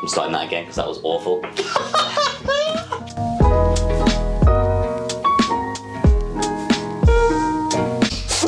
I'm starting that again because that was awful.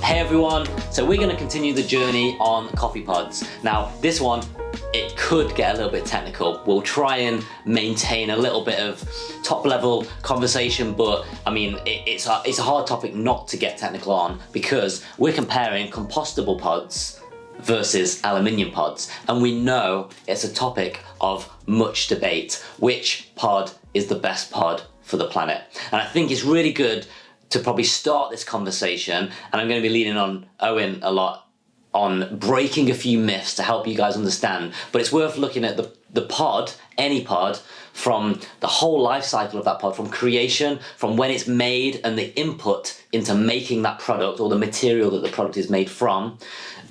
Hey everyone, so we're going to continue the journey on coffee pods. Now this one, it could get a little bit technical. We'll try and maintain a little bit of top level conversation, but I mean, it's a hard topic not to get technical on because we're comparing compostable pods versus aluminium pods. And we know it's a topic of much debate. Which pod is the best pod for the planet? And I think it's really good to probably start this conversation, and I'm going to be leaning on Owain a lot on breaking a few myths to help you guys understand. But it's worth looking at the pod, any pod, from the whole life cycle of that pod, from creation, from when it's made and the input into making that product or the material that the product is made from,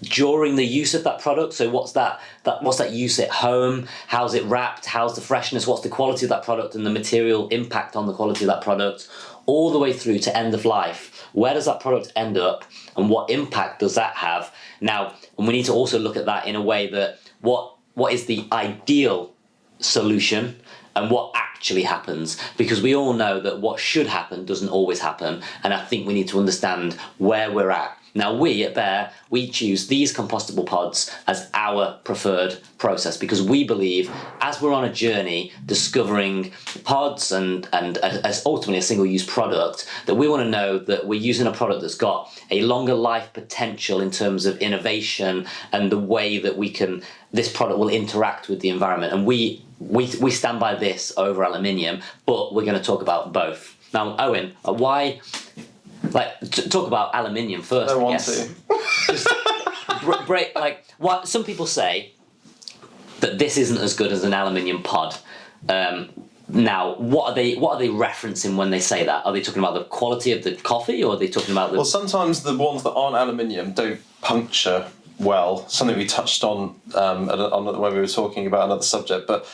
during the use of that product. So what's that use at home? How's it wrapped? How's the freshness? What's the quality of that product and the material impact on the quality of that product? All the way through to end of life. Where does that product end up and what impact does that have? Now, and we need to also look at that in a way that what is the ideal solution and what actually happens, because we all know that what should happen doesn't always happen, and I think we need to understand where we're at. Now we at BEAR, we choose these compostable pods as our preferred process because we believe as we're on a journey discovering pods and as ultimately a single-use product, that we want to know that we're using a product that's got a longer life potential in terms of innovation and the way that this product will interact with the environment. And we stand by this over aluminium, but we're going to talk about both. Now, Owain, why... talk about aluminium first. I don't I want guess. to. Just break. What some people say that this isn't as good as an aluminium pod. Now, what are they referencing when they say that? Are they talking about the quality of the coffee, or are they talking about the? Well, sometimes the ones that aren't aluminium don't puncture well. Something we touched on when we were talking about another subject, but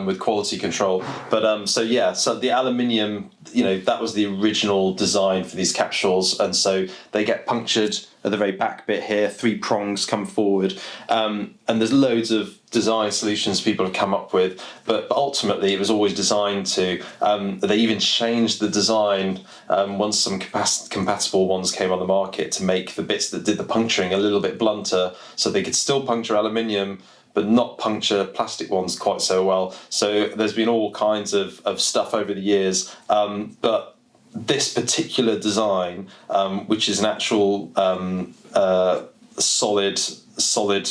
with quality control. But so the aluminium, that was the original design for these capsules, and so they get punctured at the very back bit here. 3 prongs come forward, and there's loads of design solutions people have come up with, but ultimately it was always designed to. They even changed the design once some compatible ones came on the market to make the bits that did the puncturing a little bit blunter, so they could still puncture aluminium but not puncture plastic ones quite so well. So there's been all kinds of stuff over the years, but this particular design, which is an actual solid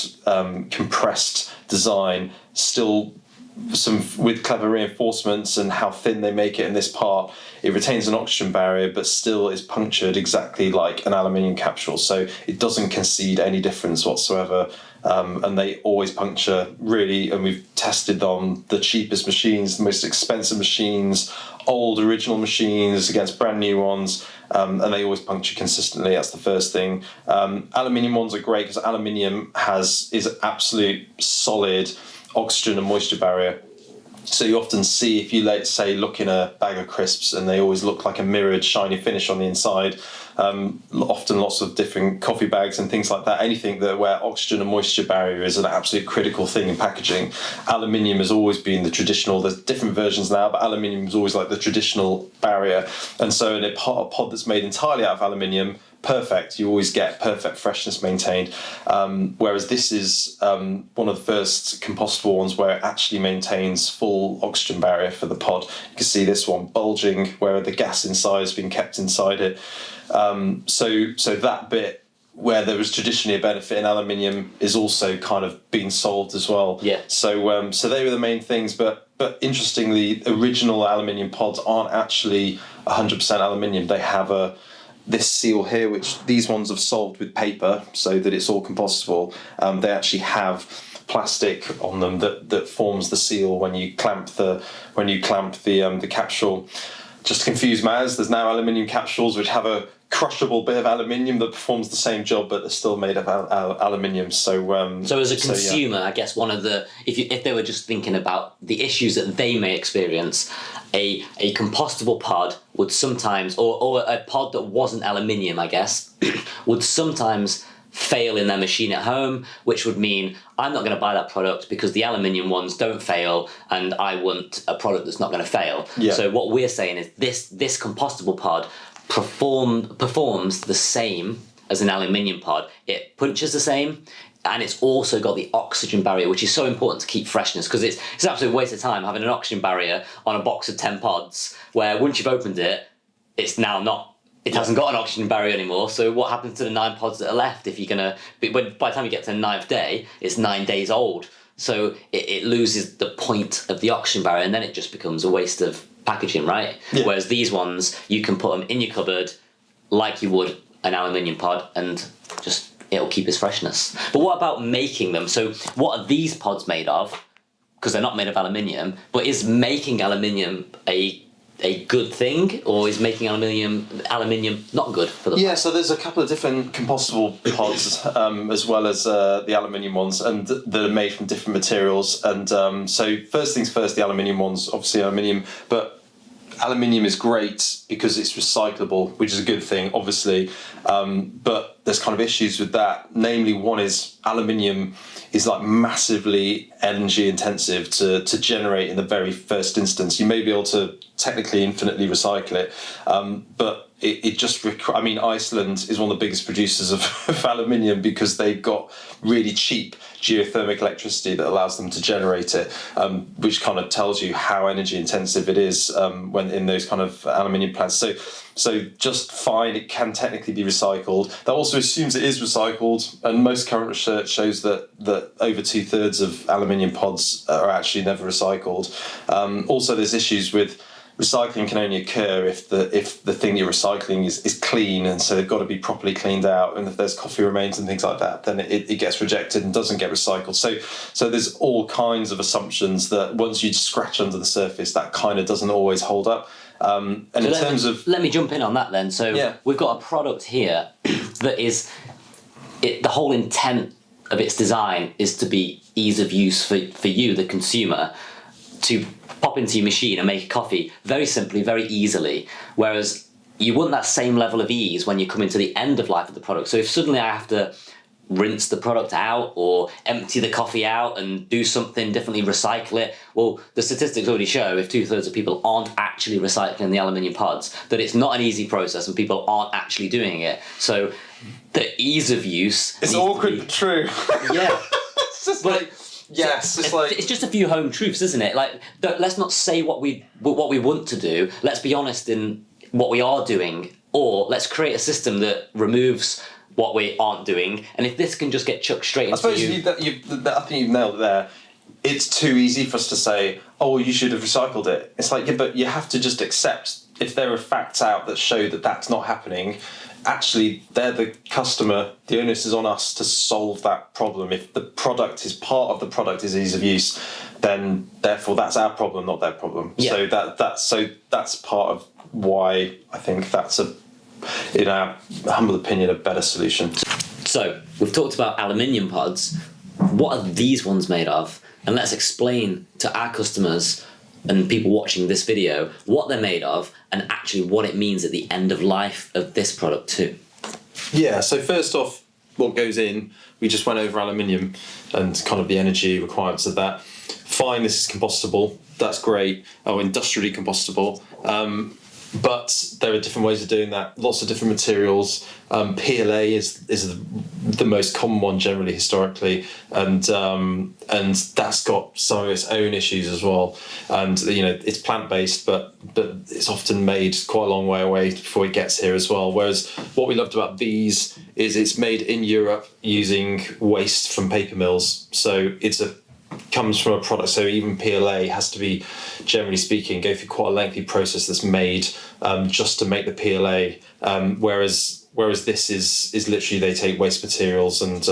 compressed design, still with clever reinforcements and how thin they make it in this part, it retains an oxygen barrier but still is punctured exactly like an aluminium capsule, so it doesn't concede any difference whatsoever. And they always puncture really, and we've tested on the cheapest machines, the most expensive machines, old original machines against brand new ones, and they always puncture consistently. That's the first thing. Aluminium ones are great because aluminium is an absolute solid oxygen and moisture barrier. So you often see, if you look in a bag of crisps, and they always look like a mirrored shiny finish on the inside. Often lots of different coffee bags and things like that, anything where oxygen and moisture barrier is an absolute critical thing in packaging. Aluminium has always been the traditional, there's different versions now, but aluminium is always like the traditional barrier. And so in a pod that's made entirely out of aluminium, perfect, you always get perfect freshness maintained, whereas this is one of the first compostable ones where it actually maintains full oxygen barrier for the pod. You can see this one bulging where the gas inside has been kept inside it. So that bit where there was traditionally a benefit in aluminium is also kind of being solved as well. Yeah. So they were the main things, but interestingly, original aluminium pods aren't actually 100% aluminium. They have this seal here, which these ones have solved with paper so that it's all compostable. They actually have plastic on them that forms the seal when you clamp the capsule. Just to confuse matters, there's now aluminium capsules which have a crushable bit of aluminium that performs the same job, but they're still made of aluminium. So as a consumer, I guess one of the if they were just thinking about the issues that they may experience, a compostable pod would sometimes, or a pod that wasn't aluminium, I guess, would sometimes fail in their machine at home, which would mean I'm not going to buy that product because the aluminium ones don't fail, and I want a product that's not going to fail. Yeah. So what we're saying is this compostable pod performs the same as an aluminium pod. It punches the same, and it's also got the oxygen barrier, which is so important to keep freshness, because it's an absolute waste of time having an oxygen barrier on a box of 10 pods where once you've opened it, it's now not. It hasn't got an oxygen barrier anymore. So what happens to the 9 pods that are left? If you're gonna, by the time you get to the 9th day, it's 9 days old. So it loses the point of the oxygen barrier, and then it just becomes a waste of packaging, right? Yeah. Whereas these ones, you can put them in your cupboard like you would an aluminium pod, and just it'll keep its freshness. But what about making them? So what are these pods made of? Because they're not made of aluminium. But is making aluminium a good thing, or is making aluminium not good for the Yeah, so there's a couple of different compostable pods, as well as the aluminium ones, and that are made from different materials. And so first things first, the aluminium ones, obviously aluminium, but aluminium is great because it's recyclable, which is a good thing, obviously. But there's kind of issues with that. Namely, one is aluminium is like massively energy intensive to generate in the very first instance. You may be able to technically infinitely recycle it, but it just I mean, Iceland is one of the biggest producers of aluminium because they've got really cheap geothermal electricity that allows them to generate it, which kind of tells you how energy intensive it is when in those kind of aluminium plants. So just fine, it can technically be recycled. That also assumes it is recycled, and most current research shows that over 2/3 of aluminium pods are actually never recycled. Also, there's issues with recycling can only occur if the thing you're recycling is clean, and so they've got to be properly cleaned out. And if there's coffee remains and things like that, then it gets rejected and doesn't get recycled. So there's all kinds of assumptions that once you scratch under the surface, that kind of doesn't always hold up. And so in terms of... Let me jump in on that then. So we've got a product here that is... the whole intent of its design is to be ease of use for you, the consumer, to pop into your machine and make a coffee very simply, very easily. Whereas you want that same level of ease when you come into the end of life of the product. So if suddenly I have to rinse the product out or empty the coffee out and do something differently, recycle it, well, the statistics already show if 2/3 of people aren't actually recycling the aluminium pods, that it's not an easy process and people aren't actually doing it. So the ease of use... It's awkward but true. Yeah. It's just like... Yes, it's just a few home truths, isn't it? Like, let's not say what we want to do. Let's be honest in what we are doing, or let's create a system that removes what we aren't doing. And if this can just get chucked straight into I think you've nailed it there. It's too easy for us to say, oh, well, you should have recycled it. It's like, yeah, but you have to just accept if there are facts out that show that that's not happening. Actually, they're the customer. The onus is on us to solve that problem. If the product is part of the product is ease of use, then therefore that's our problem, not their problem. Yeah. So that's part of why I think that's in our humble opinion, a better solution. So we've talked about aluminium pods. What are these ones made of? And let's explain to our customers and people watching this video what they're made of and actually what it means at the end of life of this product too. Yeah, so first off, what goes in, we just went over aluminium and kind of the energy requirements of that. Fine, this is compostable, that's great, industrially compostable. But there are different ways of doing that, lots of different materials. PLA is the most common one generally historically, and that's got some of its own issues as well. And it's plant-based, but it's often made quite a long way away before it gets here as well. Whereas what we loved about these is it's made in Europe using waste from paper mills, so comes from a product, so even PLA has to be, generally speaking, go through quite a lengthy process that's made just to make the PLA, whereas this is literally they take waste materials and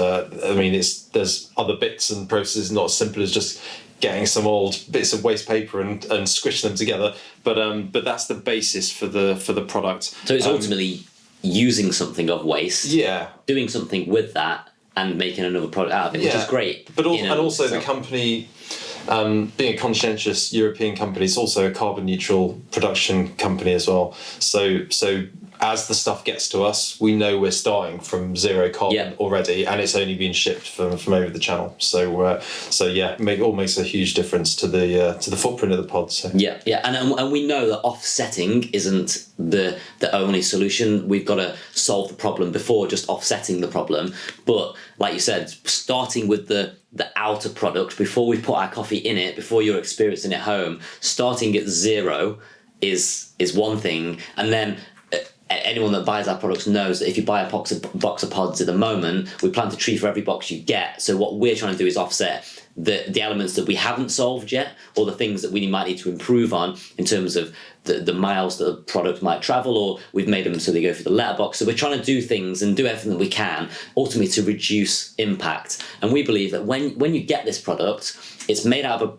there's other bits and processes, not as simple as just getting some old bits of waste paper and squishing them together, but that's the basis for the product. So it's ultimately using something of waste, doing something with that, and making another product out of it, which is great. But also the company, being a conscientious European company, it's also a carbon neutral production company as well. So as the stuff gets to us, we know we're starting from zero carbon already, and it's only been shipped from over the channel. So makes a huge difference to the footprint of the pod. So. Yeah, and we know that offsetting isn't the only solution. We've got to solve the problem before just offsetting the problem. But like you said, starting with the outer product before we put our coffee in it, before you're experiencing it at home, starting at zero is one thing, and then anyone that buys our products knows that if you buy a box of pods at the moment, we plan to treat for every box you get. So what we're trying to do is offset the elements that we haven't solved yet, or the things that we might need to improve on in terms of the miles that the product might travel, or we've made them so they go through the letterbox. So we're trying to do things and do everything that we can ultimately to reduce impact. And we believe that when you get this product, it's made out of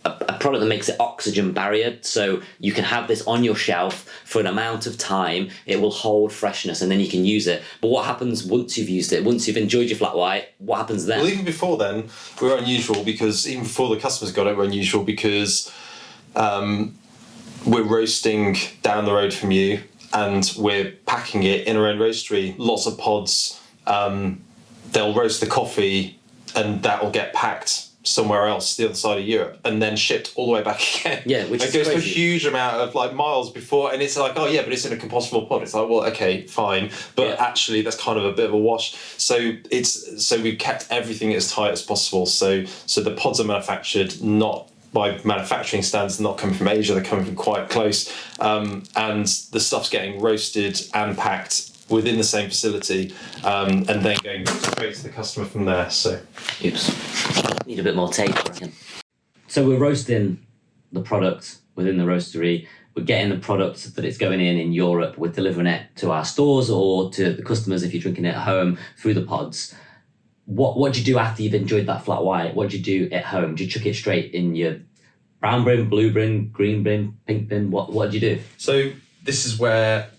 a product that makes it oxygen barrier, so you can have this on your shelf for an amount of time. It will hold freshness, and then you can use it. But what happens once you've used it? Once you've enjoyed your flat white, what happens then? Well, even before then, we're unusual because even before the customers got it, we're unusual because we're roasting down the road from you, and we're packing it in our own roastery. Lots of pods. They'll roast the coffee, and that will get packed somewhere else, the other side of Europe, and then shipped all the way back again. Yeah, which it goes for a huge amount of miles before, and it's like, oh yeah, but it's in a compostable pod. It's like, well, okay, fine, but actually that's kind of a bit of a wash. So we've kept everything as tight as possible. So the pods are manufactured not by manufacturing standards, not coming from Asia, they're coming from quite close, and the stuff's getting roasted and packed within the same facility, and then going straight to the customer from there. So, oops, need a bit more tape, I reckon. So we're roasting the product within the roastery. We're getting the product that it's going in Europe. We're delivering it to our stores or to the customers if you're drinking it at home through the pods. What do you do after you've enjoyed that flat white? What do you do at home? Do you chuck it straight in your brown bin, blue bin, green bin, pink bin? What do you do? So this is where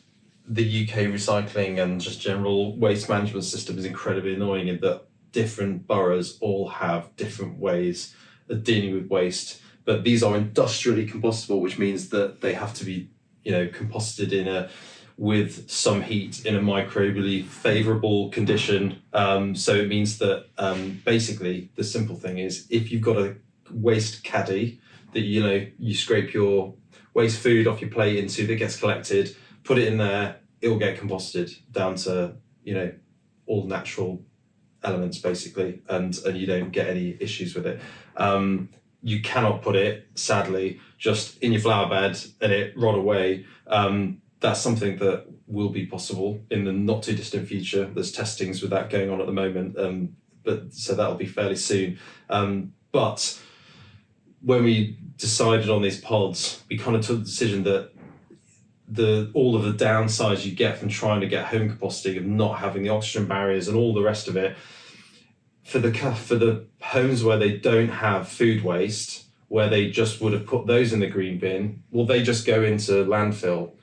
the UK recycling and just general waste management system is incredibly annoying, in that different boroughs all have different ways of dealing with waste. But these are industrially compostable, which means that they have to be, composted with some heat in a microbially favourable condition. So it means that basically the simple thing is, if you've got a waste caddy that you scrape your waste food off your plate into, that gets collected, put it in there, it will get composted down to all natural elements basically, and you don't get any issues with it. You cannot put it, sadly, just in your flower bed and it rot away. That's something that will be possible in the not too distant future. There's testings with that going on at the moment, but so that'll be fairly soon. But when we decided on these pods, we kind of took the decision that all of the downsides you get from trying to get home composting, of not having the oxygen barriers and all the rest of it, for the homes where they don't have food waste, where they just would have put those in the green bin, well, they just go into landfill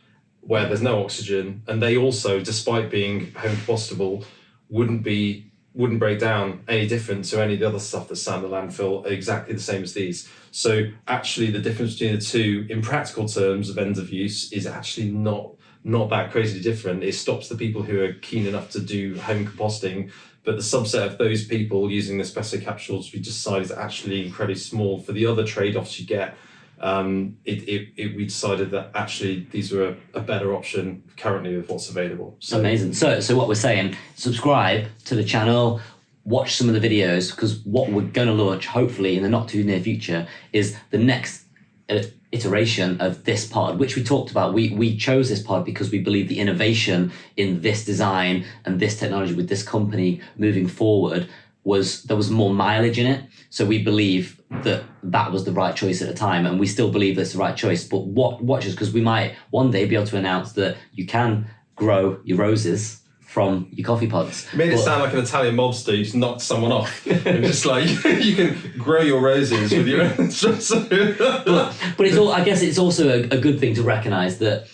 where there's no oxygen, and they also, despite being home compostable, wouldn't break down any different to any of the other stuff that's sat in the landfill, exactly the same as these. So actually the difference between the two in practical terms of end of use is actually not that crazily different. It stops the people who are keen enough to do home composting, but the subset of those people using the espresso capsules, we decided is actually incredibly small. For the other trade-offs you get, we decided that actually these were a better option currently with what's available. So, amazing. So what we're saying, subscribe to the channel, watch some of the videos, because what we're going to launch, hopefully in the not too near future, is the next iteration of this pod, which we talked about. We chose this pod because we believe the innovation in this design and this technology with this company moving forward there was more mileage in it. So we believe that was the right choice at the time, and we still believe that's the right choice. But watch us, because we might one day be able to announce that you can grow your roses from your coffee pods. You made it sound like an Italian mobster who just knocked someone off. And just like, you can grow your roses with your own espresso. But it's all, I guess it's also a good thing to recognise that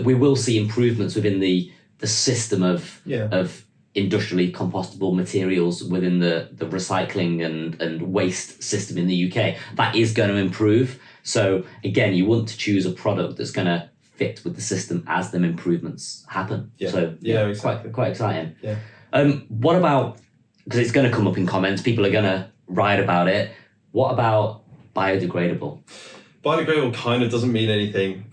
we will see improvements within the system of industrially compostable materials within the recycling and waste system in the UK. That is going to improve. So again, you want to choose a product that's going to fit with the system as them improvements happen. Yeah. So Exactly. quite exciting. Yeah. What about, because it's going to come up in comments, people are going to write about it. What about biodegradable? Biodegradable kind of doesn't mean anything.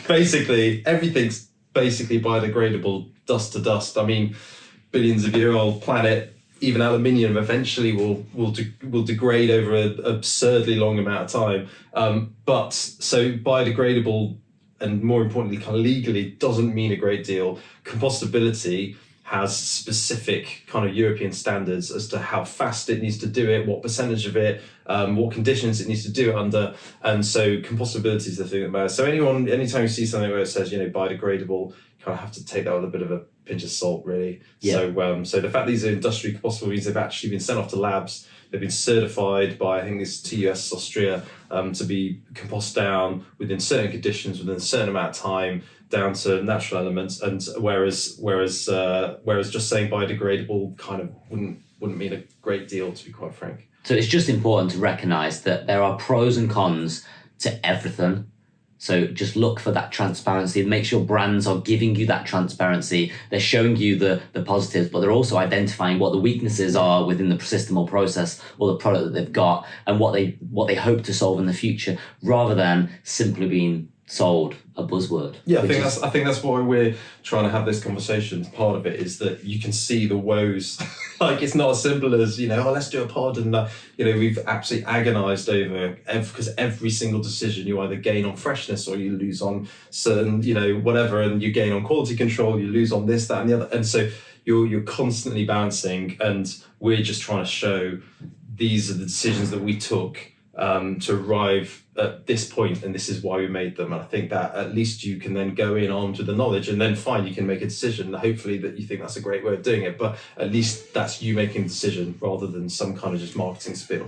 Basically, everything's basically biodegradable, dust to dust. I mean, billions of year old planet, even aluminium eventually will degrade over an absurdly long amount of time. But so biodegradable, and more importantly, kind of legally, doesn't mean a great deal. Compostability has specific kind of European standards as to how fast it needs to do it, what percentage of it, what conditions it needs to do it under. And so compostability is the thing that matters. So anytime you see something where it says, biodegradable, you kind of have to take that with a bit of a pinch of salt, really. Yeah. So the fact these are industrially compostable means they've actually been sent off to labs. They've been certified by, I think it's TUS Austria, to be compost down within certain conditions, within a certain amount of time, down to natural elements. And whereas just saying biodegradable kind of wouldn't mean a great deal, to be quite frank. So it's just important to recognise that there are pros and cons to everything. So just look for that transparency and make sure brands are giving you that transparency. They're showing you the positives, but they're also identifying what the weaknesses are within the system or process or the product that they've got and what they hope to solve in the future, rather than simply being sold a buzzword. Yeah, I think that's why we're trying to have this conversation. Part of it is that you can see the woes. Like, it's not as simple as, let's do a pod, and we've absolutely agonized over because every single decision you either gain on freshness or you lose on certain, whatever, and you gain on quality control, you lose on this, that, and the other. And so you're constantly balancing, and we're just trying to show these are the decisions that we took to arrive at this point, and this is why we made them. And I think that at least you can then go in armed with the knowledge, and then fine, you can make a decision, hopefully that you think that's a great way of doing it, but at least that's you making a decision rather than some kind of just marketing spiel.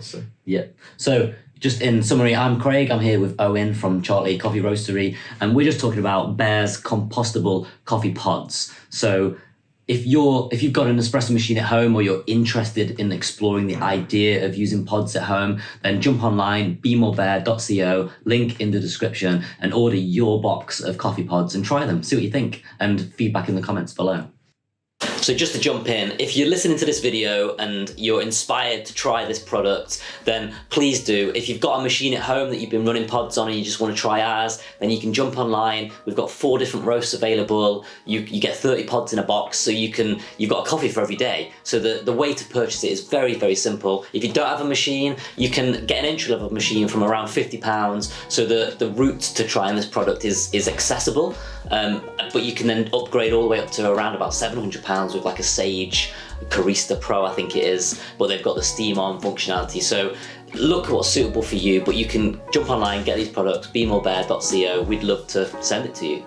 So just in summary, I'm Craig, I'm here with Owain from Chartley Coffee Roastery, and we're just talking about BEAR's compostable coffee pods. So if you've got an espresso machine at home, or you're interested in exploring the idea of using pods at home, then jump online, beamorbear.co, link in the description, and order your box of coffee pods and try them, see what you think, and feedback in the comments below. So just to jump in, if you're listening to this video and you're inspired to try this product, then please do. If you've got a machine at home that you've been running pods on and you just want to try ours, then you can jump online. We've got 4 different roasts available. You get 30 pods in a box, so you've got a coffee for every day. So the way to purchase it is very, very simple. If you don't have a machine, you can get an entry-level machine from around £50. So the route to trying this product is accessible, but you can then upgrade all the way up to around about £700 with like a Sage Barista Pro, I think it is, but they've got the steam on functionality. So look at what's suitable for you, but you can jump online, get these products, beamorbear.co. We'd love to send it to you.